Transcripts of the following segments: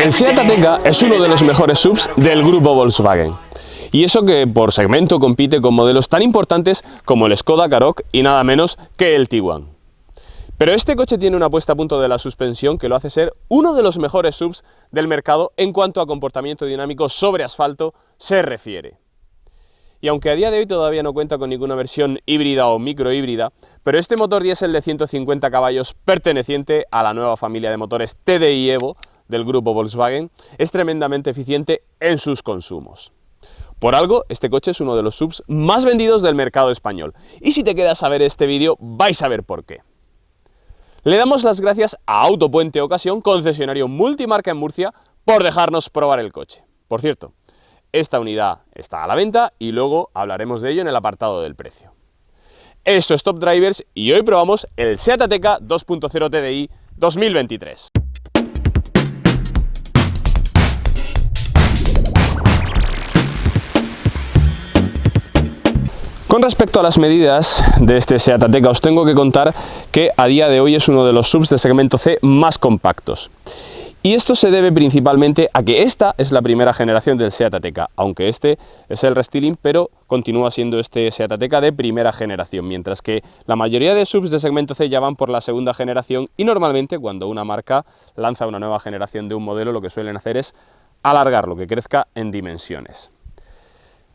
El Seat Ateca es uno de los mejores SUVs del grupo Volkswagen. Y eso que por segmento compite con modelos tan importantes como el Skoda Karoq y nada menos que el Tiguan. Pero este coche tiene una puesta a punto de la suspensión que lo hace ser uno de los mejores SUVs del mercado en cuanto a comportamiento dinámico sobre asfalto se refiere. Y aunque a día de hoy todavía no cuenta con ninguna versión híbrida o microhíbrida, pero este motor diésel de 150 caballos perteneciente a la nueva familia de motores TDI Evo del grupo Volkswagen es tremendamente eficiente en sus consumos. Por algo, este coche es uno de los SUVs más vendidos del mercado español. Y si te quedas a ver este vídeo, vais a ver por qué. Le damos las gracias a Autopuente Ocasión, concesionario multimarca en Murcia, por dejarnos probar el coche. Por cierto, esta unidad está a la venta y luego hablaremos de ello en el apartado del precio. Esto es Top Drivers y hoy probamos el Seat Ateca 2.0 TDI 2023. Con respecto a las medidas de este Seat Ateca, os tengo que contar que a día de hoy es uno de los SUVs de segmento C más compactos. Y esto se debe principalmente a que esta es la primera generación del Seat Ateca, aunque este es el restyling, pero continúa siendo este Seat Ateca de primera generación, mientras que la mayoría de SUVs de segmento C ya van por la segunda generación y normalmente cuando una marca lanza una nueva generación de un modelo lo que suelen hacer es alargarlo, que crezca en dimensiones.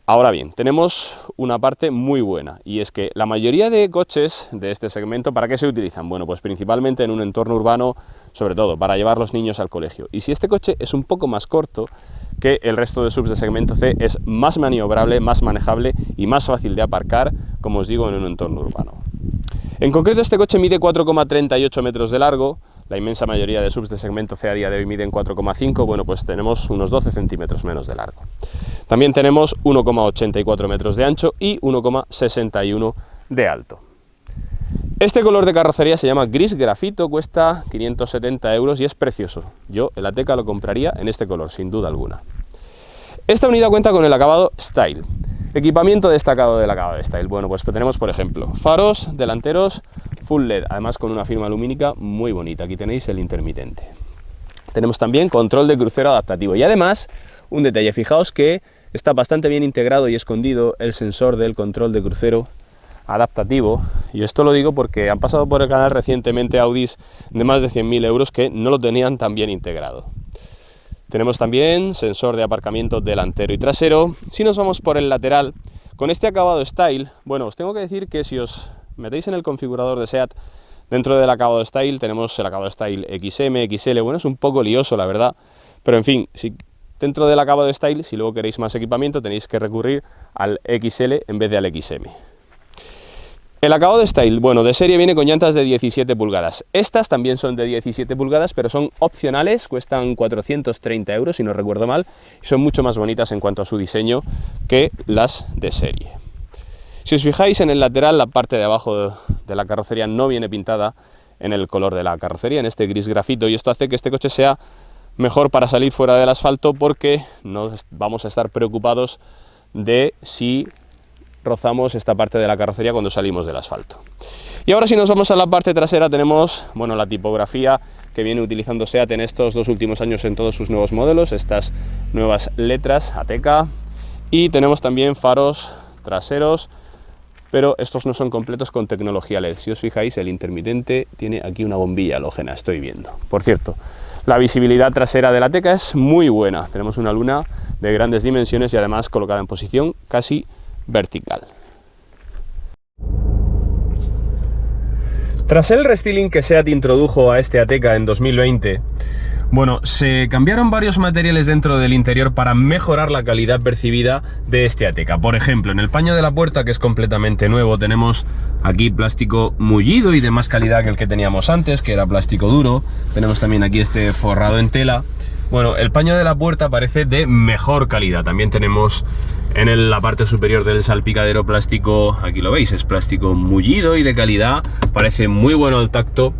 Ahora bien, tenemos una parte muy buena y es que la mayoría de coches de este segmento, ¿para qué se utilizan? Bueno, pues principalmente en un entorno urbano, sobre todo para llevar los niños al colegio. Y si este coche es un poco más corto que el resto de SUVs de segmento C, es más maniobrable, más manejable y más fácil de aparcar, como os digo, en un entorno urbano. En concreto, este coche mide 4,38 metros de largo. La inmensa mayoría de SUVs de segmento C a día de hoy miden 4,5, bueno, pues tenemos unos 12 centímetros menos de largo. También tenemos 1,84 metros de ancho y 1,61 de alto. Este color de carrocería se llama gris grafito, cuesta 570 euros y es precioso. Yo el Ateca lo compraría en este color, sin duda alguna. Esta unidad cuenta con el acabado Style. Equipamiento destacado del acabado Style. Bueno, pues tenemos, por ejemplo, faros delanteros full LED, además con una firma lumínica muy bonita. Aquí tenéis el intermitente. Tenemos también control de crucero adaptativo y además, un detalle, fijaos que está bastante bien integrado y escondido el sensor del control de crucero adaptativo, y esto lo digo porque han pasado por el canal recientemente Audis de más de 100.000 euros que no lo tenían tan bien integrado. Tenemos también sensor de aparcamiento delantero y trasero. Si nos vamos por el lateral, con este acabado Style, bueno, os tengo que decir que si os metéis en el configurador de SEAT, dentro del acabado Style tenemos el acabado Style XM, XL, bueno, es un poco lioso la verdad, pero en fin, si dentro del acabado Style, si luego queréis más equipamiento, tenéis que recurrir al XL en vez de al XM. El acabado Style, bueno, de serie viene con llantas de 17 pulgadas. Estas también son de 17 pulgadas, pero son opcionales, cuestan 430 euros, si no recuerdo mal, y son mucho más bonitas en cuanto a su diseño que las de serie. Si os fijáis en el lateral, la parte de abajo de la carrocería no viene pintada en el color de la carrocería, en este gris grafito, y esto hace que este coche sea mejor para salir fuera del asfalto porque no vamos a estar preocupados de si rozamos esta parte de la carrocería cuando salimos del asfalto. Y ahora si nos vamos a la parte trasera tenemos, bueno, la tipografía que viene utilizando SEAT en estos dos últimos años en todos sus nuevos modelos, estas nuevas letras Ateca, y tenemos también faros traseros, pero estos no son completos con tecnología LED. Si os fijáis, el intermitente tiene aquí una bombilla halógena, estoy viendo. Por cierto, la visibilidad trasera del Ateca es muy buena. Tenemos una luna de grandes dimensiones y además colocada en posición casi vertical. Tras el restyling que SEAT introdujo a este Ateca en 2020, bueno, se cambiaron varios materiales dentro del interior para mejorar la calidad percibida de este Ateca. Por ejemplo, en el paño de la puerta, que es completamente nuevo, tenemos aquí plástico mullido y de más calidad que el que teníamos antes, que era plástico duro. Tenemos también aquí este forrado en tela. Bueno, el paño de la puerta parece de mejor calidad. También tenemos en la parte superior del salpicadero plástico, aquí lo veis, es plástico mullido y de calidad, parece muy bueno al tacto.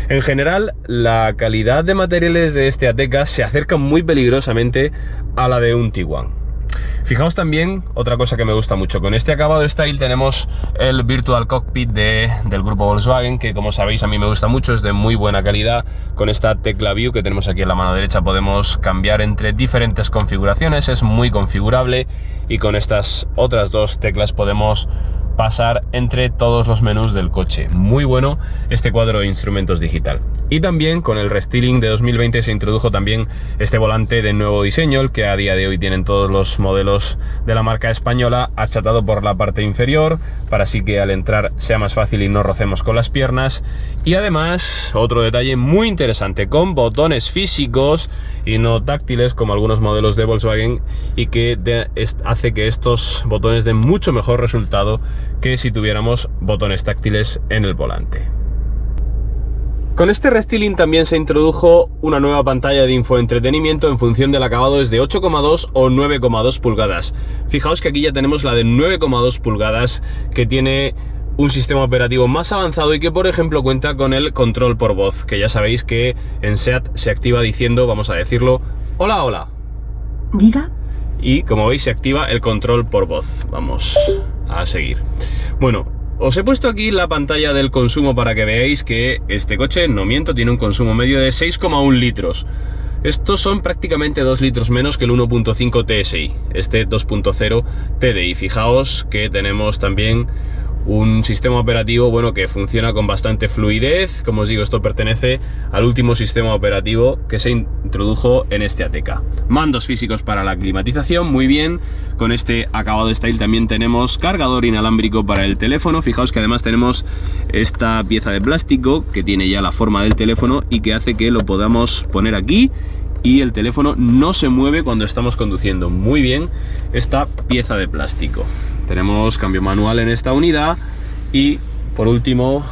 En general, la calidad de materiales de este Ateca se acerca muy peligrosamente a la de un Tiguan. Fijaos también, otra cosa que me gusta mucho, con este acabado Style tenemos el Virtual Cockpit del grupo Volkswagen, que como sabéis a mí me gusta mucho, es de muy buena calidad. Con esta tecla View que tenemos aquí en la mano derecha podemos cambiar entre diferentes configuraciones, es muy configurable, y con estas otras dos teclas podemos pasar entre todos los menús del coche. Muy bueno este cuadro de instrumentos digital. Y también con el restyling de 2020 se introdujo también este volante de nuevo diseño, el que a día de hoy tienen todos los modelos de la marca española, achatado por la parte inferior para así que al entrar sea más fácil y no rocemos con las piernas. Y además, otro detalle muy interesante, con botones físicos y no táctiles como algunos modelos de Volkswagen, y que hace que estos botones den mucho mejor resultado que si tuviéramos botones táctiles en el volante. Con este restyling también se introdujo una nueva pantalla de infoentretenimiento en función del acabado, es de 8,2 o 9,2 pulgadas. Fijaos que aquí ya tenemos la de 9,2 pulgadas, que tiene un sistema operativo más avanzado y que por ejemplo cuenta con el control por voz, que ya sabéis que en SEAT se activa diciendo, vamos a decirlo, hola, hola. Diga. Y como veis se activa el control por voz. Vamos a seguir. Bueno, os he puesto aquí la pantalla del consumo para que veáis que este coche, no miento, tiene un consumo medio de 6,1 litros. Estos son prácticamente 2 litros menos que el 1.5 TSI, este 2.0 TDI. Fijaos que tenemos también un sistema operativo, bueno, que funciona con bastante fluidez. Como os digo, esto pertenece al último sistema operativo que se introdujo en este Ateca. Mandos físicos para la climatización, muy bien. Con este acabado Style también tenemos cargador inalámbrico para el teléfono. Fijaos que además tenemos esta pieza de plástico que tiene ya la forma del teléfono y que hace que lo podamos poner aquí y el teléfono no se mueve cuando estamos conduciendo. Muy bien esta pieza de plástico. Tenemos cambio manual en esta unidad y por último,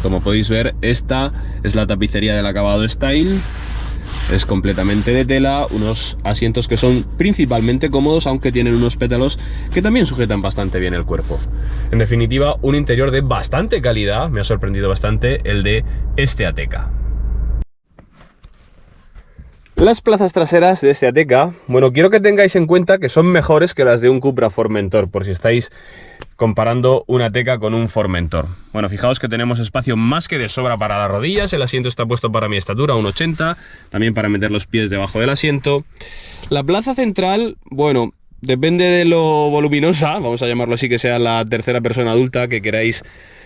como podéis ver, esta es la tapicería del acabado Style. Es completamente de tela, unos asientos que son principalmente cómodos, aunque tienen unos pétalos que también sujetan bastante bien el cuerpo. En definitiva, un interior de bastante calidad. Me ha sorprendido bastante el de este Ateca. Las plazas traseras de este Ateca, bueno, quiero que tengáis en cuenta que son mejores que las de un Cupra Formentor, por si estáis comparando un Ateca con un Formentor. Bueno, fijaos que tenemos espacio más que de sobra para las rodillas, el asiento está puesto para mi estatura, 1,80, también para meter los pies debajo del asiento. La plaza central, bueno, depende de lo voluminosa, vamos a llamarlo así, que sea la tercera persona adulta que queráis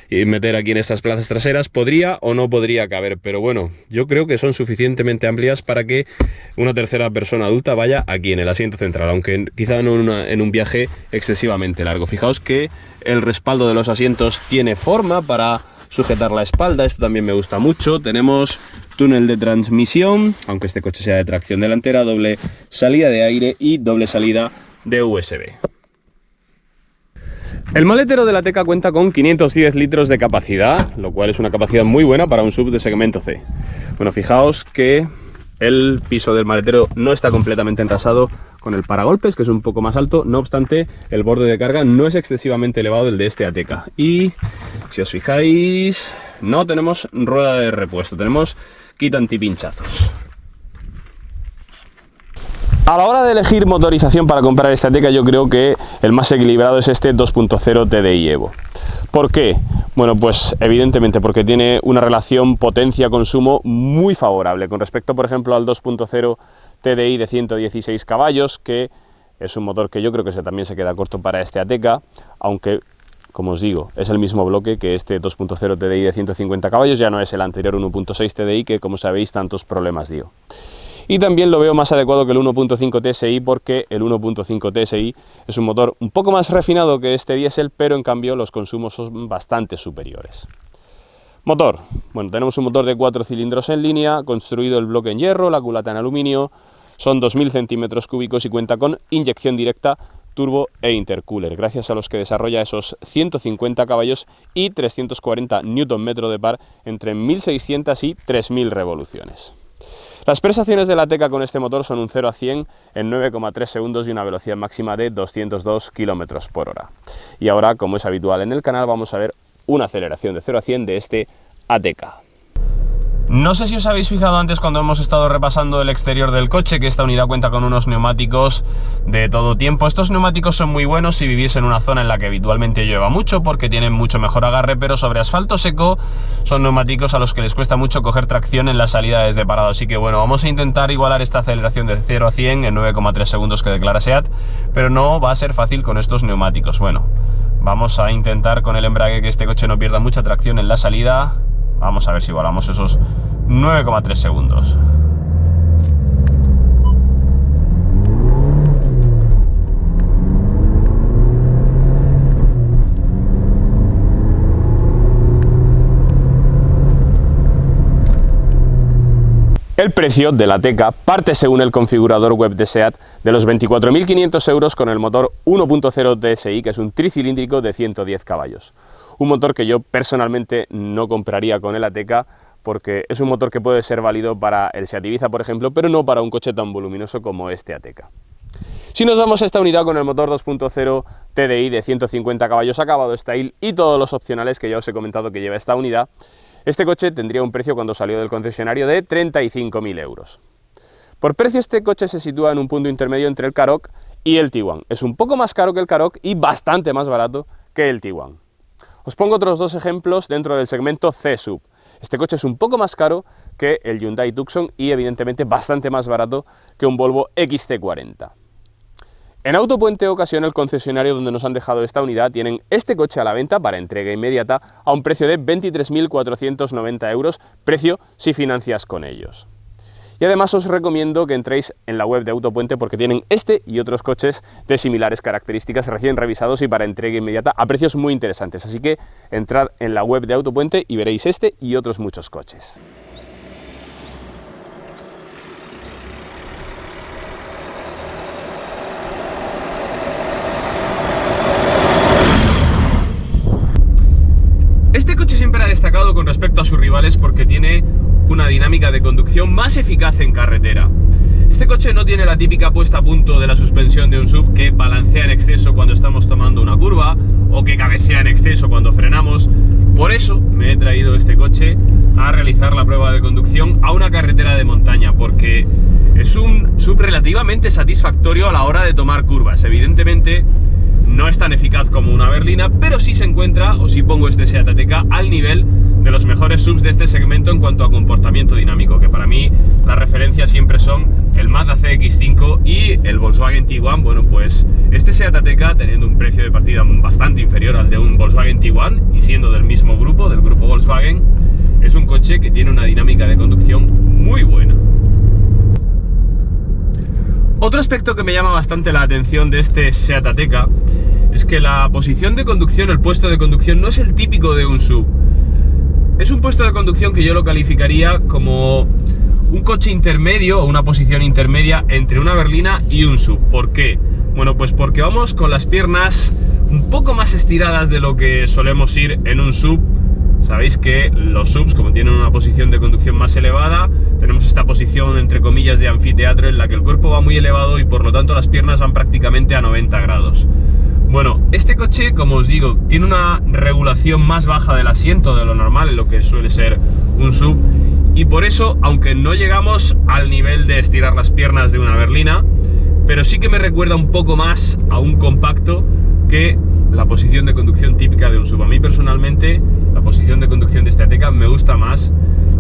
meter aquí en estas plazas traseras, podría o no podría caber, pero bueno, yo creo que son suficientemente amplias para que una tercera persona adulta vaya aquí en el asiento central, aunque quizá no en un viaje excesivamente largo. Fijaos que el respaldo de los asientos tiene forma para sujetar la espalda, esto también me gusta mucho. Tenemos túnel de transmisión, aunque este coche sea de tracción delantera, doble salida de aire y doble salida de USB. El maletero de la Ateca cuenta con 510 litros de capacidad, lo cual es una capacidad muy buena para un SUV de segmento C. Bueno, fijaos que el piso del maletero no está completamente enrasado con el paragolpes, que es un poco más alto, no obstante el borde de carga no es excesivamente elevado del de este Ateca. Y si os fijáis, no tenemos rueda de repuesto, tenemos kit antipinchazos. A la hora de elegir motorización para comprar esta Ateca, yo creo que el más equilibrado es este 2.0 TDI Evo. ¿Por qué? Bueno, pues evidentemente porque tiene una relación potencia-consumo muy favorable con respecto, por ejemplo, al 2.0 TDI de 116 caballos, que es un motor que yo creo que también se queda corto para este Ateca, aunque, como os digo, es el mismo bloque que este 2.0 TDI de 150 caballos, ya no es el anterior 1.6 TDI que, como sabéis, tantos problemas dio. Y también lo veo más adecuado que el 1.5 TSI porque el 1.5 TSI es un motor un poco más refinado que este diésel, pero en cambio los consumos son bastante superiores. Motor. Bueno, tenemos un motor de 4 cilindros en línea, construido el bloque en hierro, la culata en aluminio, son 2000 centímetros cúbicos y cuenta con inyección directa, turbo e intercooler, gracias a los que desarrolla esos 150 caballos y 340 Nm de par entre 1600 y 3000 revoluciones. Las prestaciones de la Ateca con este motor son un 0 a 100 en 9,3 segundos y una velocidad máxima de 202 km por hora. Y ahora, como es habitual en el canal, vamos a ver una aceleración de 0 a 100 de este Ateca. No sé si os habéis fijado antes cuando hemos estado repasando el exterior del coche que esta unidad cuenta con unos neumáticos de todo tiempo. Estos neumáticos son muy buenos si vivís en una zona en la que habitualmente llueva mucho porque tienen mucho mejor agarre, pero sobre asfalto seco son neumáticos a los que les cuesta mucho coger tracción en la salida desde parado. Así que bueno, vamos a intentar igualar esta aceleración de 0 a 100 en 9,3 segundos que declara SEAT, pero no va a ser fácil con estos neumáticos. Bueno, vamos a intentar con el embrague que este coche no pierda mucha tracción en la salida. Vamos a ver si igualamos esos 9,3 segundos. El precio de la Ateca parte, según el configurador web de SEAT, de los 24.500 euros con el motor 1.0 TSI, que es un tricilíndrico de 110 caballos. Un motor que yo personalmente no compraría con el Ateca porque es un motor que puede ser válido para el SEAT Ibiza, por ejemplo, pero no para un coche tan voluminoso como este Ateca. Si nos vamos a esta unidad con el motor 2.0 TDI de 150 caballos acabado Style y todos los opcionales que ya os he comentado que lleva esta unidad, este coche tendría un precio cuando salió del concesionario de 35.000 euros. Por precio este coche se sitúa en un punto intermedio entre el Karoq y el Tiguan. Es un poco más caro que el Karoq y bastante más barato que el Tiguan. Os pongo otros dos ejemplos dentro del segmento C-Sub. Este coche es un poco más caro que el Hyundai Tucson y evidentemente bastante más barato que un Volvo XC40. En Autopuente Ocasión, el concesionario donde nos han dejado esta unidad, tienen este coche a la venta para entrega inmediata a un precio de 23.490 euros, precio si financias con ellos. Y además os recomiendo que entréis en la web de Autopuente porque tienen este y otros coches de similares características recién revisados y para entrega inmediata a precios muy interesantes. Así que entrad en la web de Autopuente y veréis este y otros muchos coches. Este coche siempre ha destacado con respecto a sus rivales porque tiene una dinámica de conducción más eficaz en carretera. Este coche no tiene la típica puesta a punto de la suspensión de un SUV que balancea en exceso cuando estamos tomando una curva o que cabecea en exceso cuando frenamos. Por eso me he traído este coche a realizar la prueba de conducción a una carretera de montaña, porque es un SUV relativamente satisfactorio a la hora de tomar curvas. Evidentemente no es tan eficaz como una berlina, pero sí se encuentra, o sí pongo este SEAT Ateca al nivel de los mejores SUVs de este segmento en cuanto a comportamiento dinámico, que para mí las referencias siempre son el Mazda CX-5 y el Volkswagen Tiguan. Bueno, pues este SEAT Ateca, teniendo un precio de partida bastante inferior al de un Volkswagen Tiguan y siendo del mismo grupo, del grupo Volkswagen, es un coche que tiene una dinámica de conducción muy buena. Otro aspecto que me llama bastante la atención de este SEAT Ateca es que la posición de conducción, el puesto de conducción, no es el típico de un SUV. Es un puesto de conducción que yo lo calificaría como un coche intermedio o una posición intermedia entre una berlina y un SUV. ¿Por qué? Bueno, pues porque vamos con las piernas un poco más estiradas de lo que solemos ir en un SUV. Sabéis que los SUVs, como tienen una posición de conducción más elevada, tenemos esta posición entre comillas de anfiteatro en la que el cuerpo va muy elevado y por lo tanto las piernas van prácticamente a 90 grados. Bueno, este coche, como os digo, tiene una regulación más baja del asiento de lo normal en lo que suele ser un SUV y por eso, aunque no llegamos al nivel de estirar las piernas de una berlina, pero sí que me recuerda un poco más a un compacto que la posición de conducción típica de un SUV. A mí personalmente la posición de conducción de este Ateca me gusta más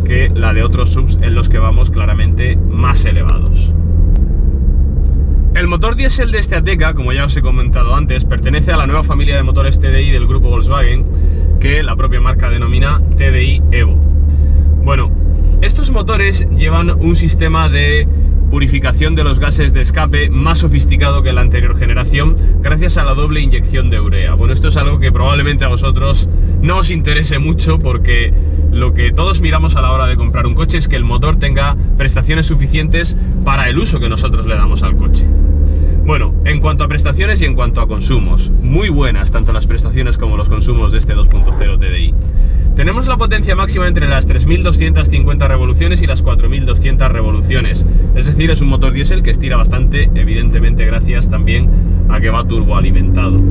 que la de otros SUVs en los que vamos claramente más elevados. El motor diésel de este Ateca, como ya os he comentado antes, pertenece a la nueva familia de motores TDI del grupo Volkswagen, que la propia marca denomina TDI Evo. Bueno, estos motores llevan un sistema de purificación de los gases de escape más sofisticado que la anterior generación, gracias a la doble inyección de urea. Bueno, esto es algo que probablemente a vosotros no os interese mucho, porque lo que todos miramos a la hora de comprar un coche es que el motor tenga prestaciones suficientes para el uso que nosotros le damos al coche. Bueno, en cuanto a prestaciones y en cuanto a consumos, muy buenas tanto las prestaciones como los consumos de este 2.0 TDI. Tenemos la potencia máxima entre las 3250 revoluciones y las 4200 revoluciones. Es decir, es un motor diésel que estira bastante, evidentemente gracias también a que va turboalimentado.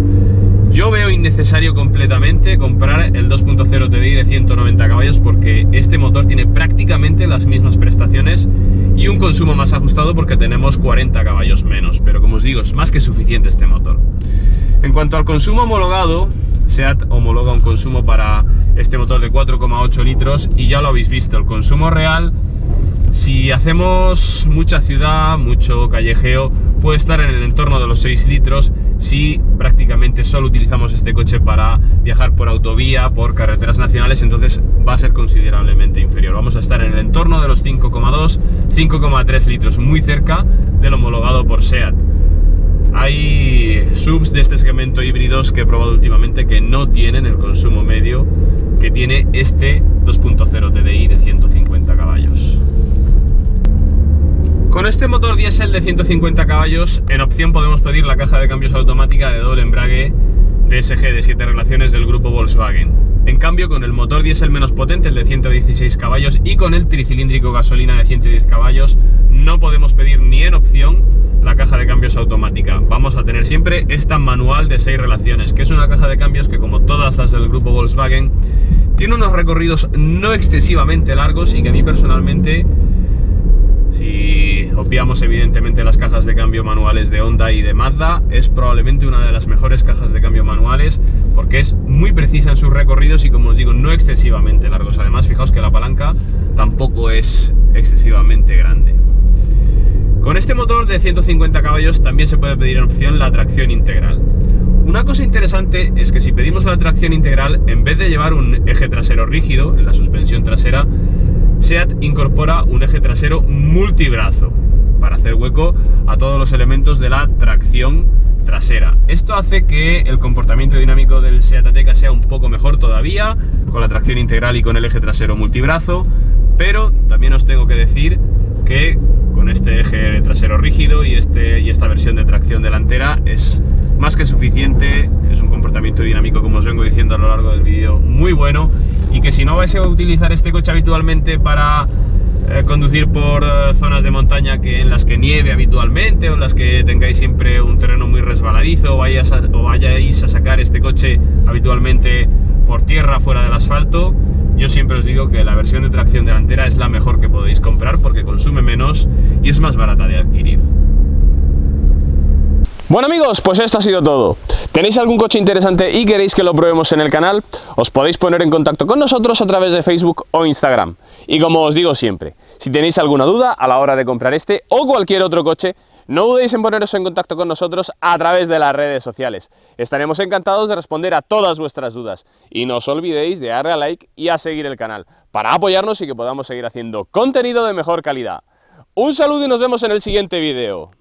Yo veo innecesario completamente comprar el 2.0 TDI de 190 caballos porque este motor tiene prácticamente las mismas prestaciones y un consumo más ajustado porque tenemos 40 caballos menos. Pero como os digo, es más que suficiente este motor. En cuanto al consumo homologado, SEAT homologa un consumo para este motor de 4,8 litros y ya lo habéis visto, el consumo real, si hacemos mucha ciudad, mucho callejeo, puede estar en el entorno de los 6 litros si prácticamente solo utilizamos este coche para viajar por autovía, por carreteras nacionales, entonces va a ser considerablemente inferior. Vamos a estar en el entorno de los 5,2, 5,3 litros, muy cerca del homologado por SEAT. Hay subs de este segmento híbridos que he probado últimamente que no tienen el consumo medio que tiene este 2.0 TDI de 150 caballos. Con este motor diésel de 150 caballos, en opción podemos pedir la caja de cambios automática de doble embrague DSG de 7 relaciones del grupo Volkswagen. En cambio, con el motor diésel menos potente, el de 116 caballos, y con el tricilíndrico gasolina de 110 caballos, no podemos pedir ni en opción la caja de cambios automática. Vamos a tener siempre esta manual de 6 relaciones, que es una caja de cambios que, como todas las del grupo Volkswagen, tiene unos recorridos no excesivamente largos y que a mí personalmente, si obviamos evidentemente las cajas de cambio manuales de Honda y de Mazda, es probablemente una de las mejores cajas de cambio manuales porque es muy precisa en sus recorridos y, como os digo, no excesivamente largos. Además, fijaos que la palanca tampoco es excesivamente grande. Con este motor de 150 caballos también se puede pedir en opción la tracción integral. Una cosa interesante es que si pedimos la tracción integral, en vez de llevar un eje trasero rígido en la suspensión trasera, SEAT incorpora un eje trasero multibrazo para hacer hueco a todos los elementos de la tracción trasera. Esto hace que el comportamiento dinámico del SEAT Ateca sea un poco mejor todavía, con la tracción integral y con el eje trasero multibrazo, pero también os tengo que decir que con este eje trasero rígido y esta versión de tracción delantera es más que suficiente. Es un comportamiento dinámico, como os vengo diciendo a lo largo del vídeo, muy bueno, y que si no vais a utilizar este coche habitualmente para conducir por zonas de montaña en las que nieve habitualmente o en las que tengáis siempre un terreno muy resbaladizo o vayáis a sacar este coche habitualmente por tierra fuera del asfalto, yo siempre os digo que la versión de tracción delantera es la mejor que podéis comprar porque consume menos y es más barata de adquirir. Bueno amigos, pues esto ha sido todo. ¿Tenéis algún coche interesante y queréis que lo probemos en el canal? Os podéis poner en contacto con nosotros a través de Facebook o Instagram. Y como os digo siempre, si tenéis alguna duda a la hora de comprar este o cualquier otro coche, no dudéis en poneros en contacto con nosotros a través de las redes sociales. Estaremos encantados de responder a todas vuestras dudas. Y no os olvidéis de darle a like y a seguir el canal para apoyarnos y que podamos seguir haciendo contenido de mejor calidad. Un saludo y nos vemos en el siguiente vídeo.